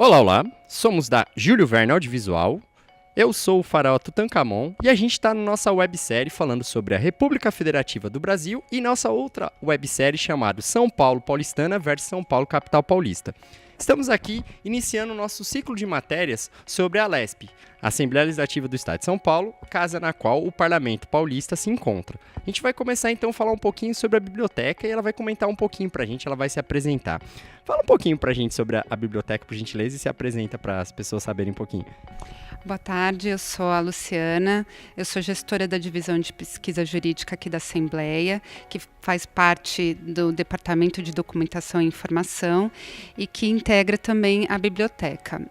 Olá, olá, somos da Júlio Verne Audiovisual, eu sou o Faraó Tutankhamon e a gente está na nossa websérie falando sobre a República Federativa do Brasil e nossa outra websérie chamada São Paulo Paulistana versus São Paulo Capital Paulista. Estamos aqui iniciando o nosso ciclo de matérias sobre a ALESP, Assembleia Legislativa do Estado de São Paulo, casa na qual o Parlamento Paulista se encontra. A gente vai começar então a falar um pouquinho sobre a biblioteca e ela vai comentar um pouquinho pra gente, ela vai se apresentar. Fala um pouquinho pra gente sobre a biblioteca, por gentileza, e se apresenta para as pessoas saberem um pouquinho. Boa tarde, eu sou a Luciana, eu sou gestora da Divisão de Pesquisa Jurídica aqui da Assembleia, que faz parte do Departamento de Documentação e Informação e que integra também a biblioteca.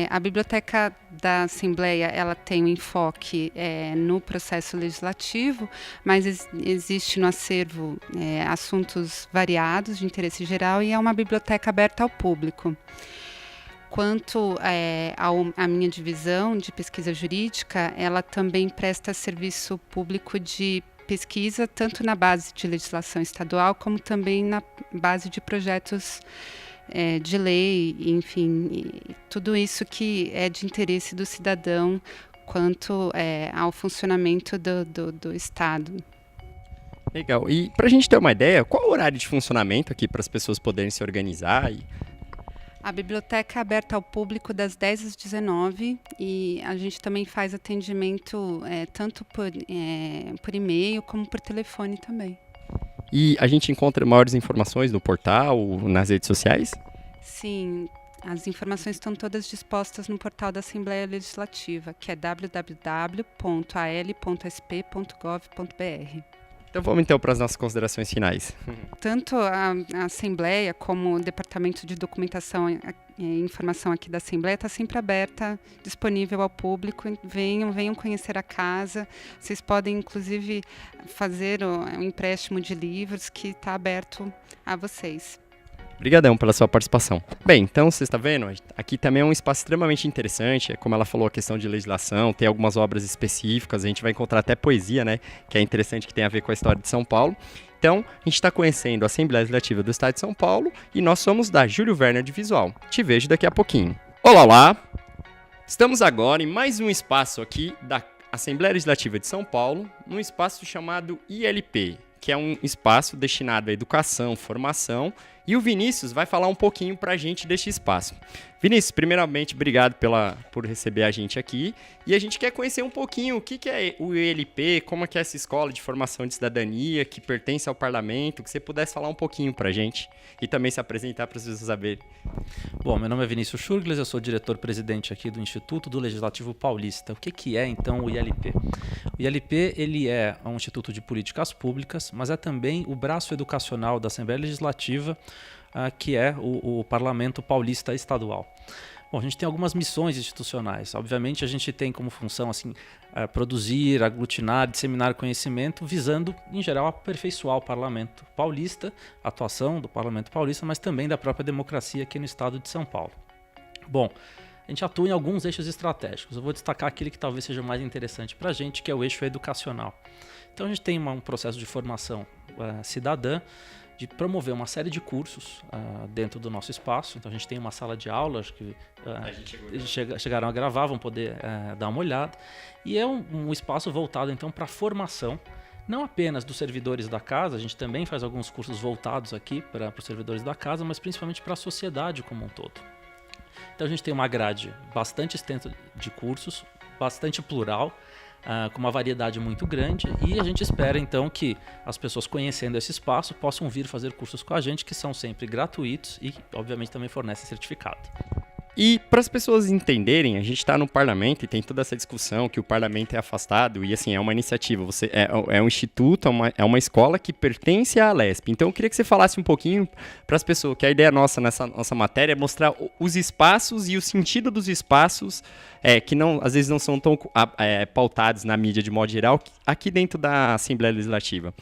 A biblioteca da Assembleia ela tem um enfoque no processo legislativo, mas existe no acervo assuntos variados de interesse geral e é uma biblioteca aberta ao público. Quanto à minha divisão de pesquisa jurídica, ela também presta serviço público de pesquisa, tanto na base de legislação estadual, como também na base de projetos de lei, enfim, tudo isso que é de interesse do cidadão quanto ao funcionamento do Estado. Legal, e para a gente ter uma ideia, qual é o horário de funcionamento aqui para as pessoas poderem se organizar? A biblioteca é aberta ao público das 10 às 19 e a gente também faz atendimento tanto por e-mail como por telefone também. E a gente encontra maiores informações no portal, nas redes sociais? Sim, as informações estão todas dispostas no portal da Assembleia Legislativa, que é www.al.sp.gov.br. Então vamos então para as nossas considerações finais. Tanto a Assembleia como o Departamento de Documentação e Informação aqui da Assembleia está sempre aberta, disponível ao público. Venham conhecer a casa. Vocês podem, inclusive, fazer um empréstimo de livros que está aberto a vocês. Obrigadão pela sua participação. Bem, então você está vendo, aqui também é um espaço extremamente interessante, como ela falou, a questão de legislação, tem algumas obras específicas, a gente vai encontrar até poesia, né, que é interessante, que tem a ver com a história de São Paulo. Então, a gente está conhecendo a Assembleia Legislativa do Estado de São Paulo e nós somos da Júlio Verne Audiovisual. Te vejo daqui a pouquinho. Olá, olá! Estamos agora em mais um espaço aqui da Assembleia Legislativa de São Paulo, num espaço chamado ILP, que é um espaço destinado à educação, formação, e o Vinícius vai falar um pouquinho para a gente deste espaço. Vinícius, primeiramente, obrigado por receber a gente aqui, e a gente quer conhecer um pouquinho o que é o ILP, como é que é essa escola de formação de cidadania, que pertence ao parlamento, que você pudesse falar um pouquinho para a gente, e também se apresentar para as pessoas saberem. Bom, meu nome é Vinícius Schurgles, eu sou diretor-presidente aqui do Instituto do Legislativo Paulista. O que é, então, o ILP? O ILP ele é um instituto de políticas públicas, mas é também o braço educacional da Assembleia Legislativa, que é o Parlamento Paulista Estadual. Bom, a gente tem algumas missões institucionais. Obviamente, a gente tem como função assim, produzir, aglutinar, disseminar conhecimento, visando, em geral, aperfeiçoar o Parlamento Paulista, a atuação do Parlamento Paulista, mas também da própria democracia aqui no estado de São Paulo. Bom, a gente atua em alguns eixos estratégicos. Eu vou destacar aquele que talvez seja mais interessante para a gente, que é o eixo educacional. Então, a gente tem um processo de formação cidadã, de promover uma série de cursos dentro do nosso espaço. Então a gente tem uma sala de aula, acho que chegaram a gravar, vão poder dar uma olhada. E é um espaço voltado então para a formação, não apenas dos servidores da casa, a gente também faz alguns cursos voltados aqui para os servidores da casa, mas principalmente para a sociedade como um todo. Então a gente tem uma grade bastante extensa de cursos, bastante plural, com uma variedade muito grande, e a gente espera então que as pessoas conhecendo esse espaço possam vir fazer cursos com a gente, que são sempre gratuitos e obviamente também fornecem certificado. E para as pessoas entenderem, a gente está no parlamento e tem toda essa discussão que o parlamento é afastado e assim, é uma iniciativa, é um instituto, é uma escola que pertence à ALESP. Então eu queria que você falasse um pouquinho para as pessoas, que a ideia nossa nessa nossa matéria é mostrar os espaços e o sentido dos espaços que às vezes não são tão pautados na mídia de modo geral, aqui dentro da Assembleia Legislativa.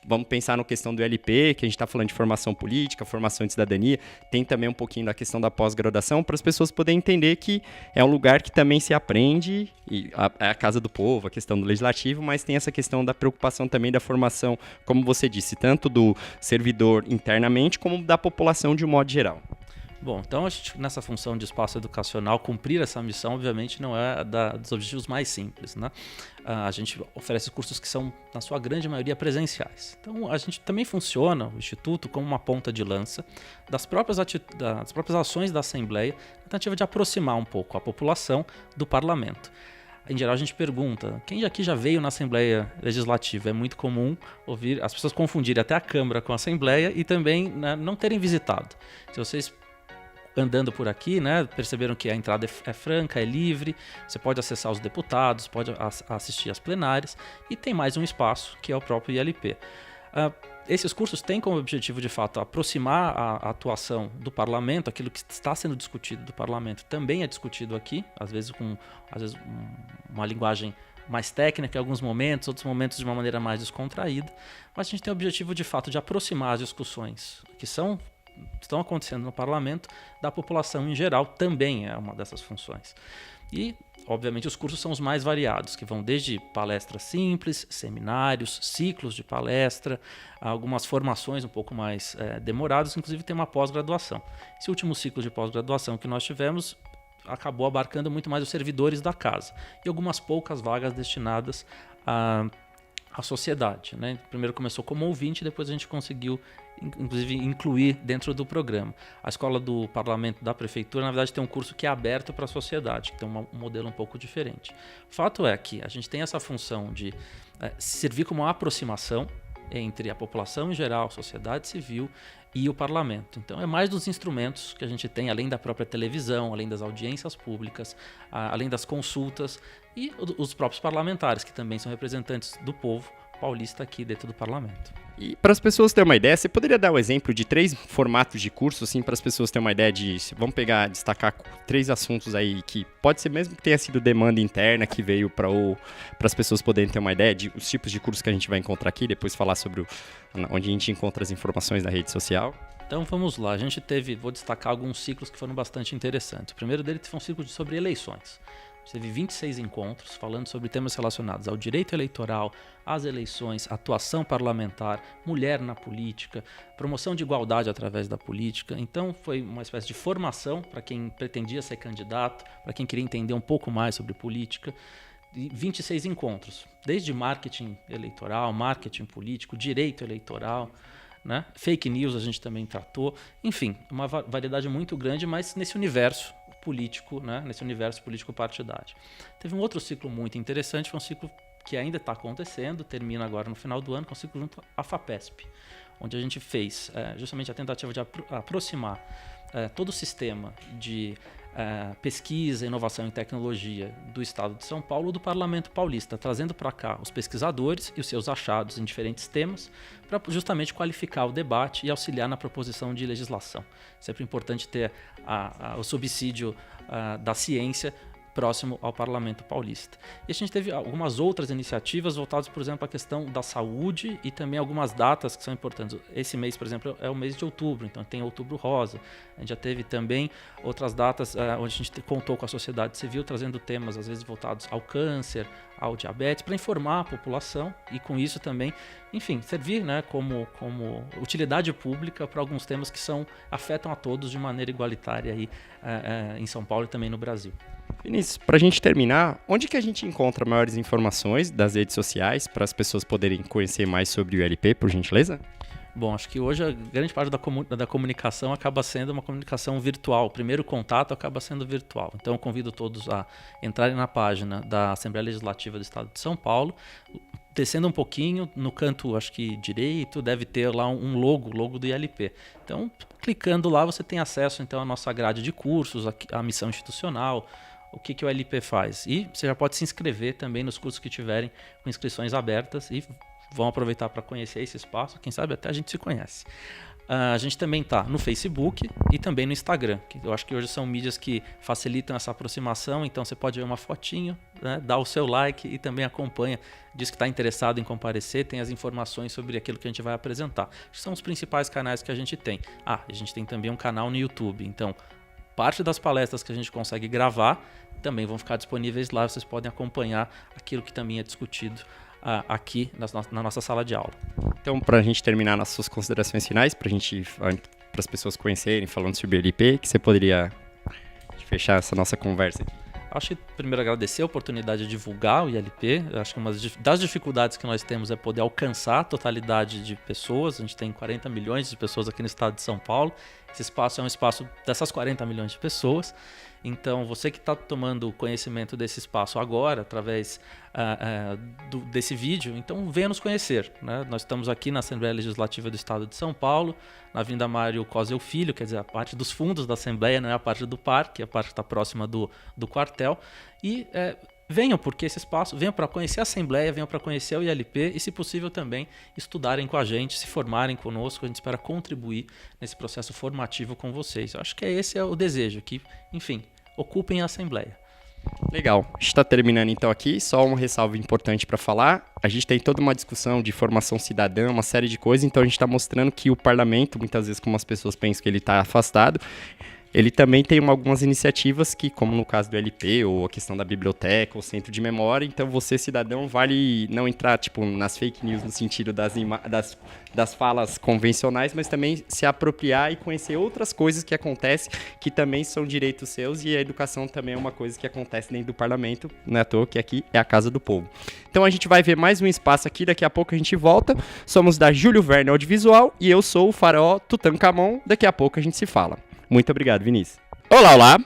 Vamos pensar na questão do LP, que a gente está falando de formação política, formação de cidadania, tem também um pouquinho da questão da pós-graduação, para as pessoas poderem entender que é um lugar que também se aprende, e é a casa do povo, a questão do legislativo, mas tem essa questão da preocupação também da formação, como você disse, tanto do servidor internamente, como da população de um modo geral. Bom, então a gente, nessa função de espaço educacional, cumprir essa missão, obviamente, não é dos objetivos mais simples, né? A gente oferece cursos que são, na sua grande maioria, presenciais. Então, a gente também funciona, o Instituto, como uma ponta de lança das próprias ações da Assembleia, na tentativa de aproximar um pouco a população do parlamento. Em geral, a gente pergunta, quem aqui já veio na Assembleia Legislativa? É muito comum ouvir as pessoas confundirem até a Câmara com a Assembleia e também, né, não terem visitado. Se vocês andando por aqui, né, perceberam que a entrada é franca, é livre, você pode acessar os deputados, pode assistir às plenárias e tem mais um espaço que é o próprio ILP. Esses cursos têm como objetivo, de fato, aproximar a atuação do parlamento, aquilo que está sendo discutido do parlamento também é discutido aqui, às vezes uma linguagem mais técnica em alguns momentos, outros momentos de uma maneira mais descontraída, mas a gente tem o objetivo, de fato, de aproximar as discussões que estão acontecendo no parlamento da população em geral, também é uma dessas funções. E, obviamente, os cursos são os mais variados, que vão desde palestras simples, seminários, ciclos de palestra, algumas formações um pouco mais demoradas, inclusive tem uma pós-graduação. Esse último ciclo de pós-graduação que nós tivemos acabou abarcando muito mais os servidores da casa e algumas poucas vagas destinadas à sociedade, né? Primeiro começou como ouvinte, depois a gente conseguiu inclusive incluir dentro do programa. A Escola do Parlamento da Prefeitura, na verdade, tem um curso que é aberto para a sociedade, que tem um modelo um pouco diferente. O fato é que a gente tem essa função de servir como uma aproximação entre a população em geral, a sociedade civil e o parlamento. Então, é mais dos instrumentos que a gente tem, além da própria televisão, além das audiências públicas, além das consultas e os próprios parlamentares, que também são representantes do povo paulista aqui dentro do parlamento. E para as pessoas terem uma ideia, você poderia dar o exemplo de 3 formatos de curso, assim, para as pessoas terem uma ideia de, vamos destacar 3 assuntos aí que pode ser mesmo que tenha sido demanda interna que veio para as pessoas poderem ter uma ideia de os tipos de cursos que a gente vai encontrar aqui, depois falar sobre onde a gente encontra as informações na rede social. Então vamos lá, a gente vou destacar alguns ciclos que foram bastante interessantes. O primeiro deles foi um ciclo sobre eleições. Teve 26 encontros falando sobre temas relacionados ao direito eleitoral, às eleições, atuação parlamentar, mulher na política, promoção de igualdade através da política. Então foi uma espécie de formação para quem pretendia ser candidato, para quem queria entender um pouco mais sobre política. 26 encontros, desde marketing eleitoral, marketing político, direito eleitoral, né? Fake news a gente também tratou. Enfim, uma variedade muito grande, mas nesse universo político, né? Nesse universo político partidário. Teve um outro ciclo muito interessante, foi um ciclo que ainda está acontecendo, termina agora no final do ano, que é um ciclo junto à FAPESP, onde a gente fez justamente a tentativa de aproximar todo o sistema de pesquisa, inovação e tecnologia do Estado de São Paulo do Parlamento Paulista, trazendo para cá os pesquisadores e os seus achados em diferentes temas para justamente qualificar o debate e auxiliar na proposição de legislação. Sempre importante ter o subsídio da ciência próximo ao Parlamento Paulista. E a gente teve algumas outras iniciativas voltadas, por exemplo, à questão da saúde e também algumas datas que são importantes. Esse mês, por exemplo, é o mês de outubro, então tem Outubro Rosa. A gente já teve também outras datas onde a gente contou com a sociedade civil, trazendo temas, às vezes, voltados ao câncer, ao diabetes, para informar a população e, com isso, também, enfim, servir, né, como utilidade pública para alguns temas que afetam a todos de maneira igualitária aí, em São Paulo e também no Brasil. Vinícius, para a gente terminar, onde que a gente encontra maiores informações das redes sociais para as pessoas poderem conhecer mais sobre o ILP, por gentileza? Bom, acho que hoje a grande parte da comunicação acaba sendo uma comunicação virtual. O primeiro contato acaba sendo virtual. Então, eu convido todos a entrarem na página da Assembleia Legislativa do Estado de São Paulo. Descendo um pouquinho, no canto, acho que direito, deve ter lá um logo do ILP. Então, clicando lá, você tem acesso então à nossa grade de cursos, à missão institucional, o que o ILP faz. E você já pode se inscrever também nos cursos que tiverem com inscrições abertas e vão aproveitar para conhecer esse espaço. Quem sabe até a gente se conhece. A gente também está no Facebook e também no Instagram, que eu acho que hoje são mídias que facilitam essa aproximação. Então você pode ver uma fotinho, né, dar o seu like e também acompanha, diz que está interessado em comparecer, tem as informações sobre aquilo que a gente vai apresentar. São os principais canais que a gente tem. A gente tem também um canal no YouTube, então parte das palestras que a gente consegue gravar também vão ficar disponíveis lá, vocês podem acompanhar aquilo que também é discutido aqui na nossa sala de aula. Então, para a gente terminar nas suas considerações finais, para a gente as pessoas conhecerem, falando sobre o ILP, que você poderia fechar essa nossa conversa aqui? Acho que primeiro agradecer a oportunidade de divulgar o ILP. Eu acho que uma das dificuldades que nós temos é poder alcançar a totalidade de pessoas. A gente tem 40 milhões de pessoas aqui no estado de São Paulo. Esse espaço é um espaço dessas 40 milhões de pessoas. Então, você que está tomando conhecimento desse espaço agora, através desse vídeo, então venha nos conhecer, né? Nós estamos aqui na Assembleia Legislativa do Estado de São Paulo, na Avenida Mário Cosel Filho, quer dizer, a parte dos fundos da Assembleia, não é a parte do parque, a parte que está próxima do quartel. E venham, porque esse espaço, venham para conhecer a Assembleia, venham para conhecer o ILP e, se possível, também estudarem com a gente, se formarem conosco. A gente espera contribuir nesse processo formativo com vocês. Eu acho que esse é o desejo, que, enfim, ocupem a Assembleia. Legal. A gente está terminando então aqui. Só uma ressalva importante para falar. A gente tem toda uma discussão de formação cidadã, uma série de coisas. Então a gente está mostrando que o parlamento, muitas vezes como as pessoas pensam que ele está afastado, ele também tem algumas iniciativas que, como no caso do LP, ou a questão da biblioteca, ou centro de memória, então você, cidadão, vale não entrar nas fake news no sentido das falas convencionais, mas também se apropriar e conhecer outras coisas que acontecem, que também são direitos seus, e a educação também é uma coisa que acontece dentro do parlamento, não é à toa que aqui é a Casa do Povo. Então a gente vai ver mais um espaço aqui, daqui a pouco a gente volta. Somos da Júlio Verne Audiovisual, e eu sou o Faraó Tutankhamon, daqui a pouco a gente se fala. Muito obrigado, Vinícius. Olá, olá!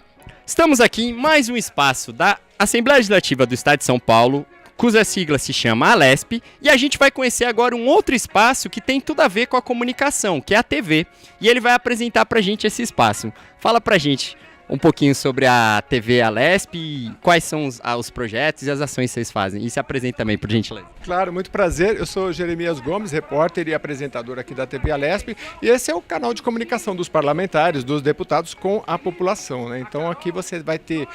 Estamos aqui em mais um espaço da Assembleia Legislativa do Estado de São Paulo, cuja sigla se chama Alesp, e a gente vai conhecer agora um outro espaço que tem tudo a ver com a comunicação, que é a TV, e ele vai apresentar pra gente esse espaço. Fala pra gente um pouquinho sobre a TV Alesp, quais são os projetos e as ações que vocês fazem. E se apresenta também, por gentileza. Claro, muito prazer. Eu sou Jeremias Gomes, repórter e apresentador aqui da TV Alesp, e esse é o canal de comunicação dos parlamentares, dos deputados com a população, né? Então aqui você vai ter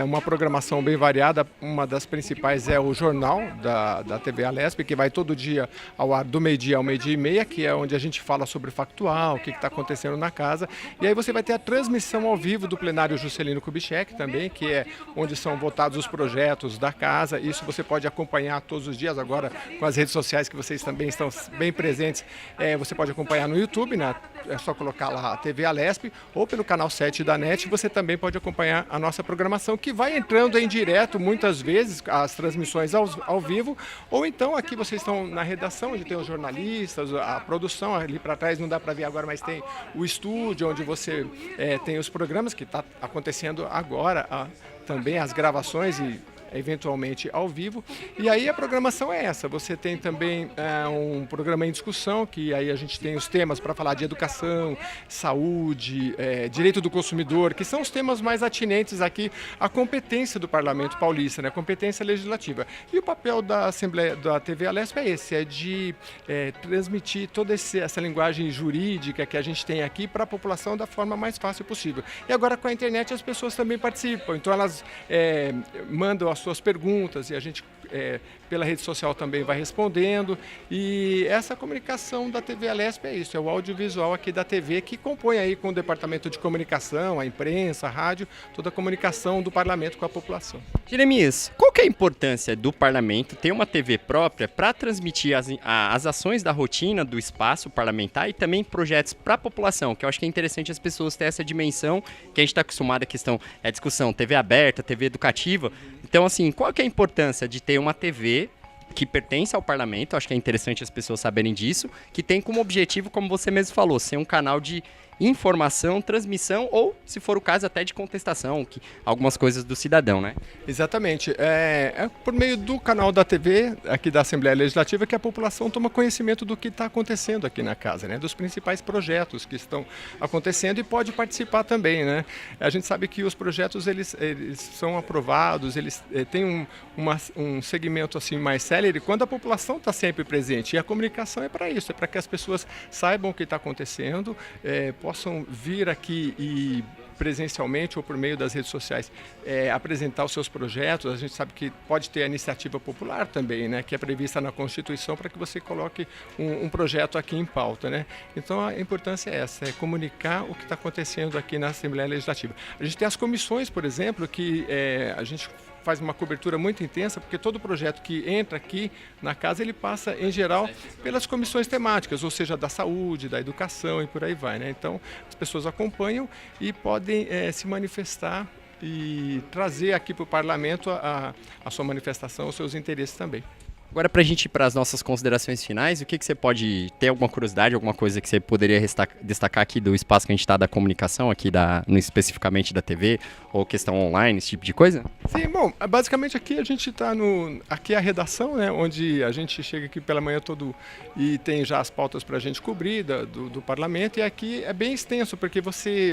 uma programação bem variada. Uma das principais é o jornal da TV Alesp, que vai todo dia ao ar do meio-dia ao meio-dia e meia, que é onde a gente fala sobre o factual, o que está acontecendo na casa. E aí você vai ter a transmissão ao vivo do plenário Juscelino Kubitschek também, que é onde são votados os projetos da casa. Isso você pode acompanhar todos os dias, agora com as redes sociais que vocês também estão bem presentes. Você pode acompanhar no YouTube, né? É só colocar lá a TV Alesp, ou pelo canal 7 da NET, você também pode acompanhar a nossa programação, que vai entrando em direto muitas vezes, as transmissões ao vivo, ou então aqui vocês estão na redação, onde tem os jornalistas, a produção, ali para trás não dá para ver agora, mas tem o estúdio, onde você tem os programas que está acontecendo agora, também as gravações e eventualmente ao vivo. E aí a programação é essa. Você tem também um programa em discussão, que aí a gente tem os temas para falar de educação, saúde, direito do consumidor, que são os temas mais atinentes aqui à competência do Parlamento Paulista, né? Competência legislativa. E o papel da Assembleia da TV Alesp é esse, é de transmitir toda essa linguagem jurídica que a gente tem aqui para a população da forma mais fácil possível. E agora com a internet as pessoas também participam, então elas mandam as suas perguntas e a gente pela rede social também vai respondendo, e essa comunicação da TV Alesp é isso, é o audiovisual aqui da TV, que compõe aí com o departamento de comunicação, a imprensa, a rádio, toda a comunicação do parlamento com a população. Jeremias, qual que é a importância do parlamento ter uma TV própria para transmitir as ações da rotina do espaço parlamentar e também projetos para a população, que eu acho que é interessante as pessoas terem essa dimensão, que a gente está acostumado à questão, discussão, TV aberta, TV educativa. Então, assim, qual que é a importância de ter uma TV que pertence ao parlamento? Acho que é interessante as pessoas saberem disso, que tem como objetivo, como você mesmo falou, ser um canal de informação, transmissão ou, se for o caso, até de contestação, algumas coisas do cidadão, né? Exatamente. É por meio do canal da TV, aqui da Assembleia Legislativa, que a população toma conhecimento do que está acontecendo aqui na casa, né? Dos principais projetos que estão acontecendo, e pode participar também, né? A gente sabe que os projetos, eles são aprovados, eles têm um segmento assim mais célere quando a população está sempre presente. E a comunicação é para isso, é para que as pessoas saibam o que está acontecendo, possam vir aqui e presencialmente ou por meio das redes sociais apresentar os seus projetos. A gente sabe que pode ter a iniciativa popular também, né, que é prevista na Constituição para que você coloque um projeto aqui em pauta, né? Então a importância é essa, é comunicar o que está acontecendo aqui na Assembleia Legislativa. A gente tem as comissões, por exemplo, que a gente faz uma cobertura muito intensa, porque todo projeto que entra aqui na casa, ele passa, em geral, pelas comissões temáticas, ou seja, da saúde, da educação e por aí vai, né? Então, as pessoas acompanham e podem se manifestar e trazer aqui para o parlamento a sua manifestação, os seus interesses também. Agora, para a gente ir para as nossas considerações finais, o que você pode ter alguma curiosidade, alguma coisa que você poderia destacar aqui do espaço que a gente está da comunicação, aqui especificamente da TV, ou questão online, esse tipo de coisa? Sim, bom, basicamente aqui a gente está aqui é a redação, né, onde a gente chega aqui pela manhã todo e tem já as pautas para a gente cobrir do parlamento, e aqui é bem extenso, porque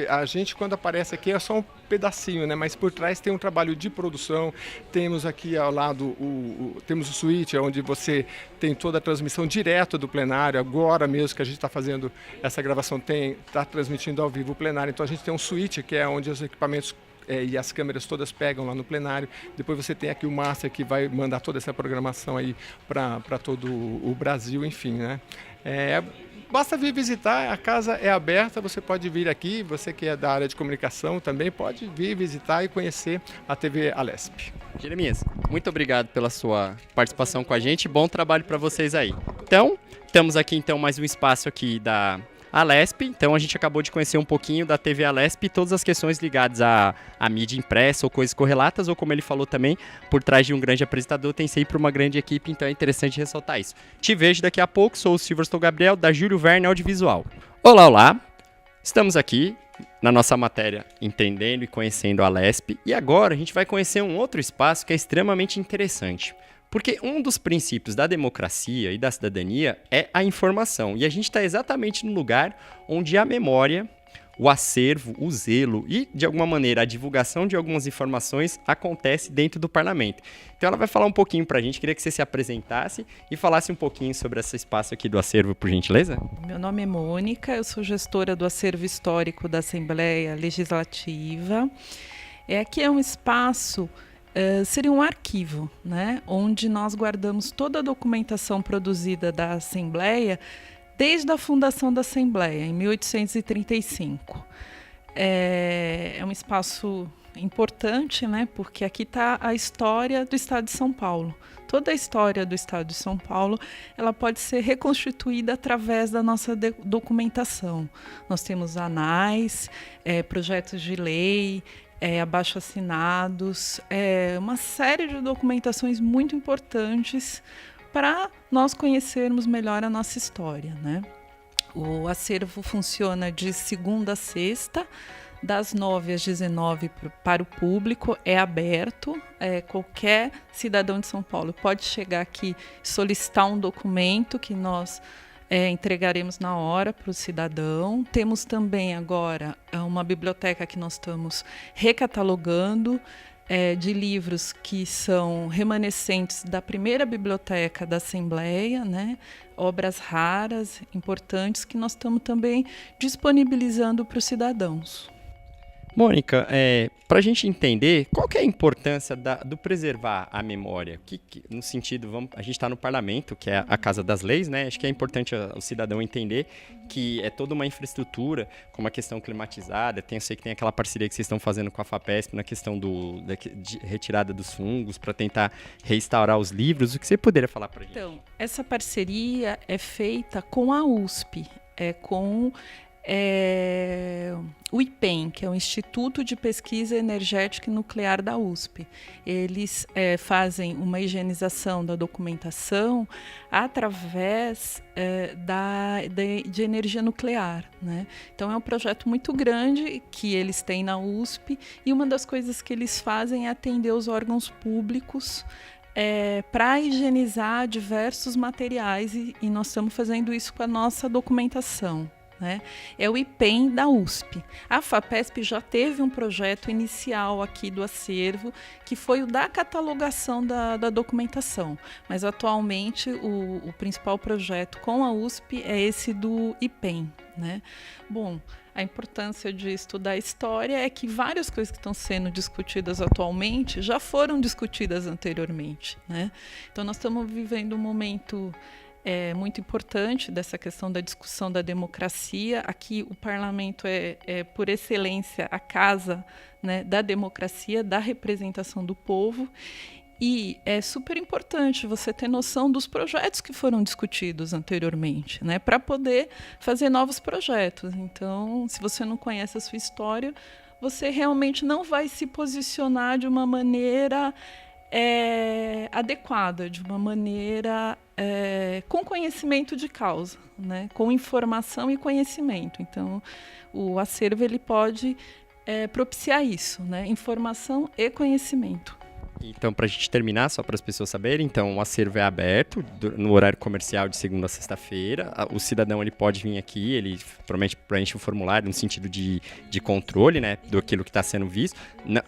a gente quando aparece aqui é só um pedacinho, né, mas por trás tem um trabalho de produção, temos aqui ao lado temos o switch, onde você tem toda a transmissão direto do plenário, agora mesmo que a gente está fazendo essa gravação, está transmitindo ao vivo o plenário, então a gente tem um switch, que é onde os equipamentos e as câmeras todas pegam lá no plenário. Depois você tem aqui o Master, que vai mandar toda essa programação aí para todo o Brasil, enfim, né? Basta vir visitar, a casa é aberta, você pode vir aqui, você que é da área de comunicação também pode vir visitar e conhecer a TV Alesp. Jeremias, muito obrigado pela sua participação com a gente, bom trabalho para vocês aí. Então, estamos aqui mais um espaço aqui da Alesp, então a gente acabou de conhecer um pouquinho da TV Alesp e todas as questões ligadas à mídia impressa ou coisas correlatas, ou como ele falou também, por trás de um grande apresentador tem sempre uma grande equipe, então é interessante ressaltar isso. Te vejo daqui a pouco, sou o Silverstone Gabriel, da Júlio Verne Audiovisual. Olá, olá! Estamos aqui na nossa matéria Entendendo e Conhecendo a Alesp, e agora a gente vai conhecer um outro espaço que é extremamente interessante. Porque um dos princípios da democracia e da cidadania é a informação. E a gente está exatamente no lugar onde a memória, o acervo, o zelo e, de alguma maneira, a divulgação de algumas informações acontece dentro do parlamento. Então ela vai falar um pouquinho para a gente. Queria que você se apresentasse e falasse um pouquinho sobre esse espaço aqui do acervo, por gentileza. Meu nome é Mônica, eu sou gestora do acervo histórico da Assembleia Legislativa. Aqui é um espaço... seria um arquivo, né, onde nós guardamos toda a documentação produzida da Assembleia desde a fundação da Assembleia, em 1835. É um espaço importante, né, porque aqui está a história do Estado de São Paulo. Toda a história do Estado de São Paulo, ela pode ser reconstituída através da nossa documentação. Nós temos anais, projetos de lei, abaixo-assinados, uma série de documentações muito importantes para nós conhecermos melhor a nossa história, né? O acervo funciona de segunda a sexta, das 9 às 19 para o público, é aberto, qualquer cidadão de São Paulo pode chegar aqui e solicitar um documento que nós entregaremos na hora para o cidadão. Temos também agora uma biblioteca que nós estamos recatalogando de livros que são remanescentes da primeira biblioteca da Assembleia, né? Obras raras, importantes, que nós estamos também disponibilizando para os cidadãos. Mônica, para a gente entender, qual que é a importância do preservar a memória? No sentido, a gente está no parlamento, que é a casa das leis, né? Acho que é importante o cidadão entender que é toda uma infraestrutura, com uma questão climatizada. Eu sei que tem aquela parceria que vocês estão fazendo com a FAPESP na questão de retirada dos fungos, para tentar restaurar os livros. O que você poderia falar para a gente? Então, essa parceria é feita com a USP, com... o IPEM, que é o Instituto de Pesquisa Energética e Nuclear da USP. Eles fazem uma higienização da documentação através de energia nuclear, né? Então é um projeto muito grande que eles têm na USP, e uma das coisas que eles fazem é atender os órgãos públicos para higienizar diversos materiais, e nós estamos fazendo isso com a nossa documentação. Né? É o IPEM da USP. A FAPESP já teve um projeto inicial aqui do acervo, que foi o da catalogação da documentação, mas atualmente o principal projeto com a USP é esse do IPEM, né? Bom, a importância de estudar história é que várias coisas que estão sendo discutidas atualmente já foram discutidas anteriormente, né? Então nós estamos vivendo um momento é muito importante dessa questão da discussão da democracia. Aqui o parlamento é por excelência, a casa, né, da democracia, da representação do povo. E é super importante você ter noção dos projetos que foram discutidos anteriormente, né, para poder fazer novos projetos. Então, se você não conhece a sua história, você realmente não vai se posicionar de uma maneira adequada, de uma maneira com conhecimento de causa, né, com informação e conhecimento. Então, o acervo ele pode propiciar isso, né, informação e conhecimento. Então, para a gente terminar, só para as pessoas saberem, então o acervo é aberto no horário comercial de segunda a sexta-feira. O cidadão ele pode vir aqui, ele promete preenche um formulário no sentido de controle, né, do aquilo que está sendo visto.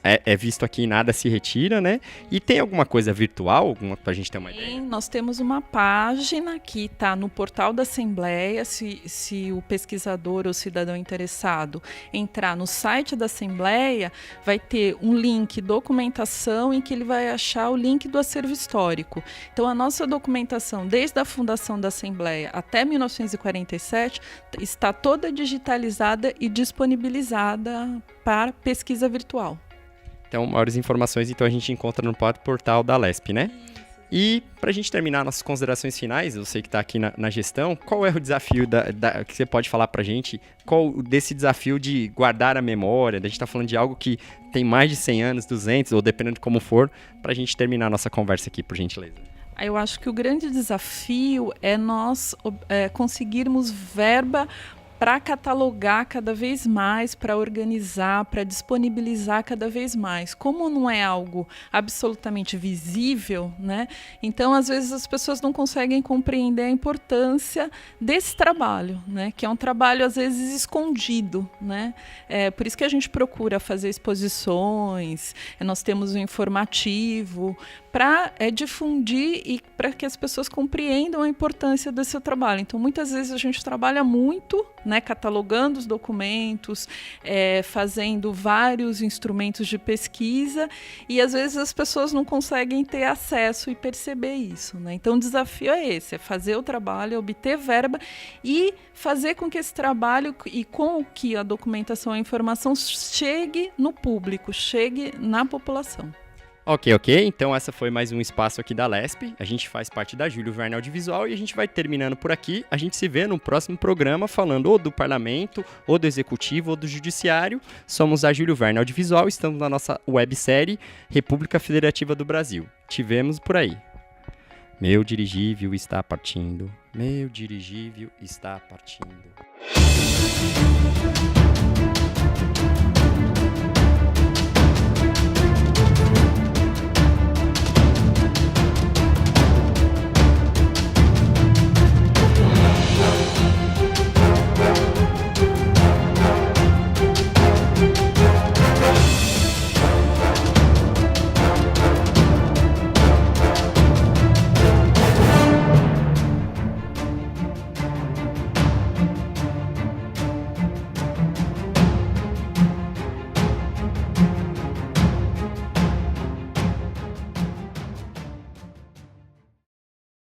É visto aqui e nada se retira, né? E tem alguma coisa virtual, para a gente ter uma ideia? Sim, nós temos uma página que está no portal da Assembleia. Se o pesquisador ou cidadão interessado entrar no site da Assembleia, vai ter um link documentação em que ele vai achar o link do acervo histórico. Então, a nossa documentação, desde a fundação da Assembleia até 1947, está toda digitalizada e disponibilizada para pesquisa virtual. Então, maiores informações então a gente encontra no próprio portal da Lesp, né? E para a gente terminar nossas considerações finais, eu sei que está aqui na gestão, qual é o desafio que você pode falar para a gente? Qual desse desafio de guardar a memória? A gente está falando de algo que tem mais de 100 anos, 200, ou dependendo de como for, para a gente terminar a nossa conversa aqui, por gentileza. Eu acho que o grande desafio é nós conseguirmos verba para catalogar cada vez mais, para organizar, para disponibilizar cada vez mais. Como não é algo absolutamente visível, né? Então, às vezes, as pessoas não conseguem compreender a importância desse trabalho, né? Que é um trabalho, às vezes, escondido, né? Por isso que a gente procura fazer exposições, nós temos um informativo, para difundir e para que as pessoas compreendam a importância desse trabalho. Então, muitas vezes a gente trabalha muito, né, catalogando os documentos, fazendo vários instrumentos de pesquisa, e às vezes as pessoas não conseguem ter acesso e perceber isso, né? Então, o desafio é esse, é fazer o trabalho, obter verba e fazer com que esse trabalho e com que a documentação e a informação chegue no público, chegue na população. Ok. Então essa foi mais um espaço aqui da Lesp. A gente faz parte da Júlio Verne Audiovisual e a gente vai terminando por aqui. A gente se vê no próximo programa falando ou do Parlamento, ou do Executivo, ou do Judiciário. Somos a Júlio Verne Audiovisual, estamos na nossa websérie República Federativa do Brasil. Te vemos por aí. Meu dirigível está partindo. Meu dirigível está partindo.